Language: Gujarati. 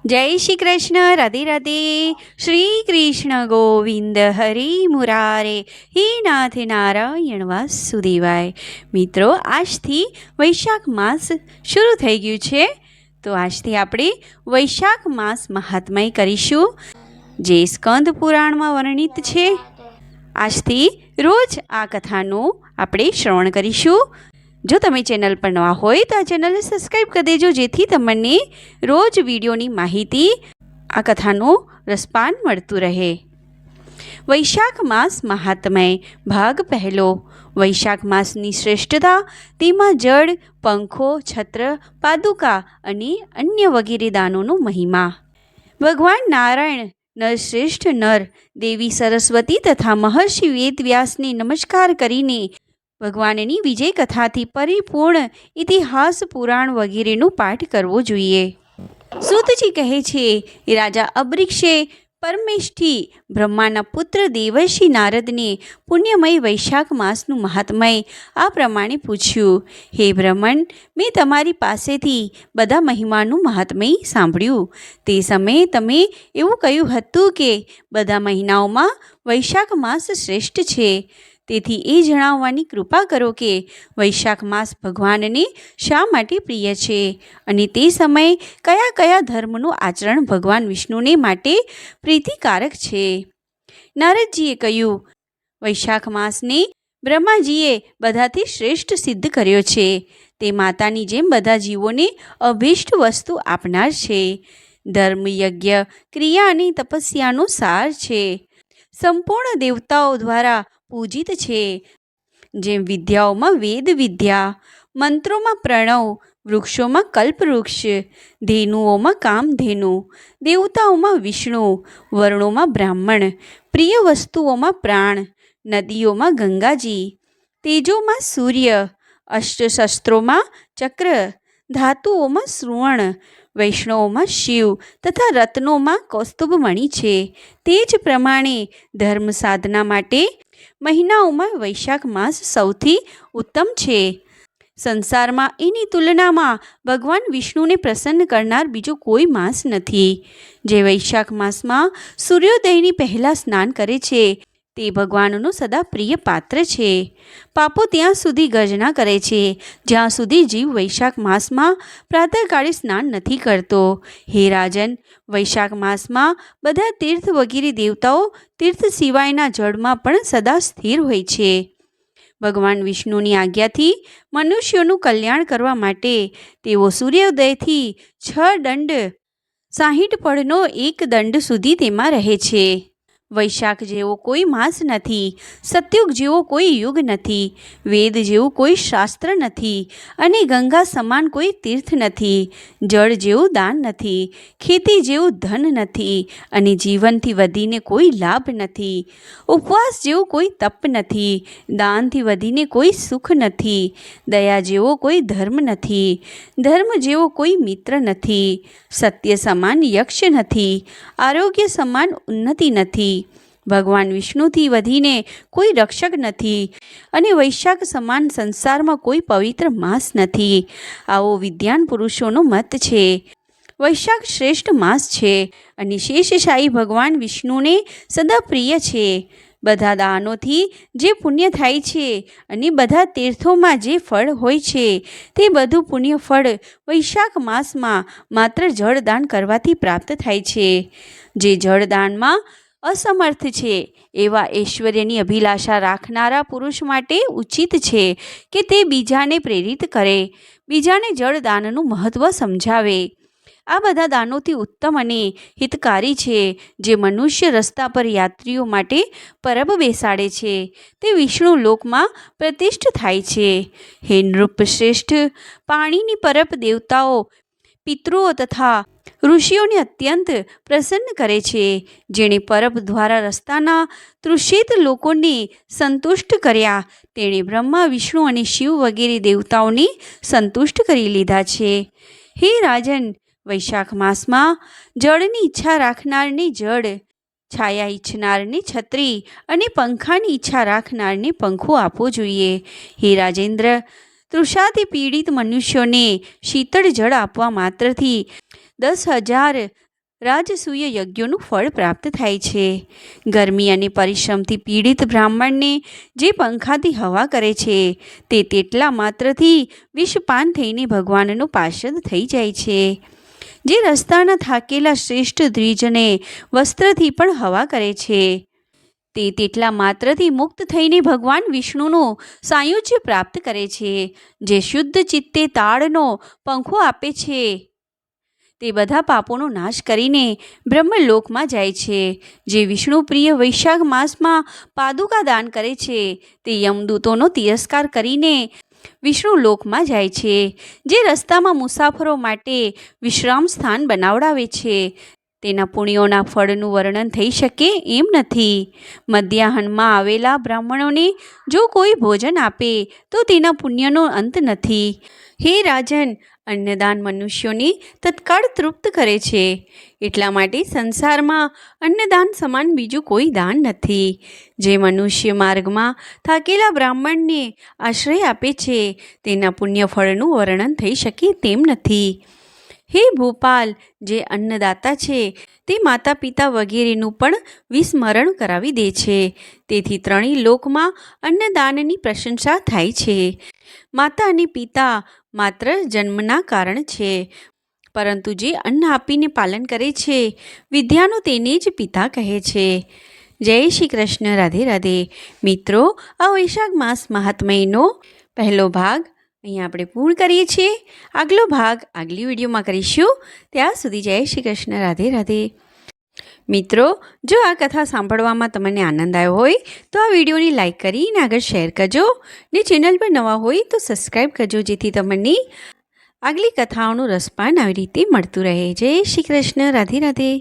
जय श्री कृष्ण। राधे राधे। श्री कृष्ण गोविंद हरि मुरारे हे नाथ नारायण वासुदेवाय। मित्रों, આજથી વૈશાખ માસ શરૂ થઈ ગયું છે, તો આજથી આપણે વૈશાખ માસ મહાત્મય કરીશું, જે સ્કંદ પુરાણમાં વર્ણિત છે। આજથી રોજ આ કથાનું આપણે શ્રવણ કરીશું। જો તમે ચેનલ પર નવા હોય તો આ ચેનલને સબસ્ક્રાઈબ કરી દેજો, જેથી તમને રોજ વિડીયોની માહિતી, આ કથાનું રસપાન મળતું રહે। વૈશાખ માસ મહાત્મય ભાગ પહેલો। વૈશાખ માસની શ્રેષ્ઠતા, તેમાં જળ, પંખો, છત્ર, પાદુકા અને અન્ય વગેરે દાનોનો મહિમા। ભગવાન નારાયણ નરશ્રેષ્ઠ નર, દેવી સરસ્વતી તથા મહર્ષિ વેદવ્યાસને નમસ્કાર કરીને ભગવાનની વિજય કથાથી પરિપૂર્ણ ઇતિહાસ, પુરાણ વગેરેનો પાઠ કરવો જોઈએ। સૂતજી કહે છે, રાજા અબરીક્ષે પરમેષ્ઠી બ્રહ્માના પુત્ર દેવર્ષિ નારદને પુણ્યમય વૈશાખ માસનું મહાત્મય આ પ્રમાણે પૂછ્યું। હે બ્રહ્મણ, મેં તમારી પાસેથી બધા મહિમાનું મહાત્મય સાંભળ્યું। તે સમયે તમે એવું કહ્યું હતું કે બધા મહિનાઓમાં વૈશાખ માસ શ્રેષ્ઠ છે। તેથી એ જણાવવાની કૃપા કરો કે વૈશાખ માસ ભગવાનને શા માટે પ્રિય છે, અને તે સમયે કયા કયા ધર્મનું આચરણ ભગવાન વિષ્ણુને માટે પ્રીતિકારક છે। નારદજીએ કહ્યું, વૈશાખ માસને બ્રહ્માજીએ બધાથી શ્રેષ્ઠ સિદ્ધ કર્યો છે। તે માતાની જેમ બધા જીવોને અભિષ્ટ વસ્તુ આપનાર છે। ધર્મ, યજ્ઞ, ક્રિયા અને તપસ્યાનો સાર છે। સંપૂર્ણ દેવતાઓ દ્વારા પૂજિત છે। જેમ વિદ્યાઓમાં વેદ વિદ્યા, મંત્રોમાં પ્રણવ, વૃક્ષોમાં કલ્પવૃક્ષ, ધેનુઓમાં કામધેનુ, દેવતાઓમાં વિષ્ણુ, વર્ણોમાં બ્રાહ્મણ, પ્રિય વસ્તુઓમાં પ્રાણ, નદીઓમાં ગંગાજી, તેજોમાં સૂર્ય, અષ્ટશસ્ત્રોમાં ચક્ર, ધાતુઓમાં સુવર્ણ, વૈષ્ણવોમાં શિવ તથા રત્નોમાં કૌસ્તુભમણિ છે। તે જ પ્રમાણે ધર્મ સાધના માટે મહિનાઓમાં વૈશાખ માસ સૌથી ઉત્તમ છે। સંસારમાં એની તુલનામાં ભગવાન વિષ્ણુને પ્રસન્ન કરનાર બીજો કોઈ માસ નથી। જે વૈશાખ માસમાં સૂર્યોદયની પહેલાં સ્નાન કરે છે, તે ભગવાનનો સદા પ્રિય પાત્ર છે। પાપો ત્યાં સુધી ગર્જના કરે છે, જ્યાં સુધી જીવ વૈશાખ માસમાં પ્રાતઃકાળે સ્નાન નથી કરતો। હે રાજન, વૈશાખ માસમાં બધા તીર્થ વગેરે દેવતાઓ તીર્થ સિવાયના જળમાં પણ સદા સ્થિર હોય છે। ભગવાન વિષ્ણુની આજ્ઞાથી મનુષ્યોનું કલ્યાણ કરવા માટે તેઓ સૂર્યોદયથી 6 દંડ 60 પળનો એક દંડ સુધી તેમાં રહે છે। વૈશાખ જેવો કોઈ માસ નથી, સતયુગ જેવો કોઈ યુગ નથી, વેદ જેવું કોઈ શાસ્ત્ર નથી, અને ગંગા સમાન કોઈ તીર્થ નથી, જળ જેવું દાન નથી, ખેતી જેવું ધન નથી, અને જીવનથી વધીને કોઈ લાભ નથી, ઉપવાસ જેવું કોઈ તપ નથી, દાનથી વધીને કોઈ સુખ નથી, દયા જેવો કોઈ ધર્મ નથી, ધર્મ જેવો કોઈ મિત્ર નથી, સત્ય સમાન યક્ષ નથી, આરોગ્ય સમાન ઉન્નતિ નથી, ભગવાન વિષ્ણુથી વધીને કોઈ રક્ષક નથી, અને વૈશાખ સમાન સંસારમાં કોઈ પવિત્ર માસ નથી। આવો વિદ્વાન પુરુષોનો મત છે। વૈશાખ શ્રેષ્ઠ માસ છે, અને શેષશાહી ભગવાન વિષ્ણુને સદા પ્રિય છે। બધા દાનોથી જે પુણ્ય થાય છે, અને બધા તીર્થોમાં જે ફળ હોય છે, તે બધું પુણ્ય ફળ વૈશાખ માસમાં માત્ર જળદાન કરવાથી પ્રાપ્ત થાય છે। જે જળદાનમાં અસમર્થ છે, એવા ઐશ્વર્યની અભિલાષા રાખનારા પુરુષ માટે ઉચિત છે કે તે બીજાને પ્રેરિત કરે, બીજાને જળદાનનું મહત્ત્વ સમજાવે। આ બધા દાનોથી ઉત્તમ અને હિતકારી છે જે મનુષ્ય રસ્તા પર યાત્રીઓ માટે પરબ બેસાડે છે, તે વિષ્ણુ લોકમાં પ્રતિષ્ઠ થાય છે। હે નૃપશ્રેષ્ઠ, પાણીની પરબ દેવતાઓ, પિતૃઓ તથા ઋષિઓને અત્યંત પ્રસન્ન કરે છે। જેણે પરબ દ્વારા રસ્તાના તૃષિત લોકોને સંતુષ્ટ કર્યા, તેણે બ્રહ્મા, વિષ્ણુ અને શિવ વગેરે દેવતાઓને સંતુષ્ટ કરી લીધા છે। હે રાજન, વૈશાખ માસમાં જળની ઈચ્છા રાખનારને જળ, છાયા ઈચ્છનારને છત્રી, અને પંખાની ઈચ્છા રાખનારને પંખો આપવો જોઈએ। હે રાજેન્દ્ર, તૃષાથી પીડિત મનુષ્યોને શીતળ જળ આપવા માત્રથી 10,000 રાજસૂય યજ્ઞોનું ફળ પ્રાપ્ત થાય છે. ગરમી અને પરિશ્રમથી પીડિત બ્રાહ્મણને જે પંખાથી હવા કરે છે તે તેટલા માત્રથી વિષપાન થઈને ભગવાનનો પાર્ષદ થઈ જાય છે. જે રસ્તાના થાકેલા શ્રેષ્ઠ દ્વિજને વસ્ત્રથી પણ હવા કરે છે તે તેટલા માત્રથી મુક્ત થઈને ભગવાન વિષ્ણુનું સાયુજ્ય પ્રાપ્ત કરે છે. જે શુદ્ધ ચિત્તે તાળનો પંખો આપે છે તે બધા પાપોનો નાશ કરીને બ્રહ્મલોકમાં જાય છે. જે વિષ્ણુ પ્રિય વૈશાખ માસમાં પાદુકા દાન કરે છે તે યમદૂતોનો તિરસ્કાર કરીને વિષ્ણુ લોકમાં જાય છે. જે રસ્તામાં મુસાફરો માટે વિશ્રામ સ્થાન બનાવડાવે છે તેના પુણ્યોના ફળનું વર્ણન થઈ શકે એમ નથી. મધ્યાહનમાં આવેલા બ્રાહ્મણોને જો કોઈ ભોજન આપે તો તેના પુણ્યનો અંત નથી. હે રાજન, અન્નદાન મનુષ્યોને તત્કાળ તૃપ્ત કરે છે. એટલા માટે સંસારમાં અન્નદાન સમાન બીજું કોઈ દાન નથી. જે મનુષ્ય માર્ગમાં થાકેલા બ્રાહ્મણને આશ્રય આપે છે તેના પુણ્ય ફળનું વર્ણન થઈ શકે તેમ નથી. હે ભૂપાલ, જે અન્નદાતા છે તે માતા પિતા વગેરેનું પણ વિસ્મરણ કરાવી દે છે. તેથી ત્રણેય લોકમાં અન્નદાનની પ્રશંસા થાય છે. માતા અને પિતા માત્ર જન્મના કારણ છે, પરંતુ જે અન્ન આપીને પાલન કરે છે વિદ્યાનો તેને જ પિતા કહે છે. જય શ્રી કૃષ્ણ. રાધે રાધે. મિત્રો, આ વૈશાખ માસ મહાત્મ્યનો પહેલો ભાગ અહીંયા આપણે પૂર્ણ કરીએ છીએ. આગલો ભાગ આગલી વિડીયોમાં કરીશું. ત્યાં સુધી જય શ્રી કૃષ્ણ. રાધે રાધે. મિત્રો, જો આ કથા સાંભળવામાં તમને આનંદ આવ્યો હોય તો આ વિડીયોને લાઈક કરીને આગળ શેર કરજો ને ચેનલ પર નવા હોય તો સબસ્ક્રાઈબ કરજો, જેથી તમને આગલી કથાઓનું રસપાન આવી રીતે મળતું રહે. જય શ્રી કૃષ્ણ. રાધે રાધે.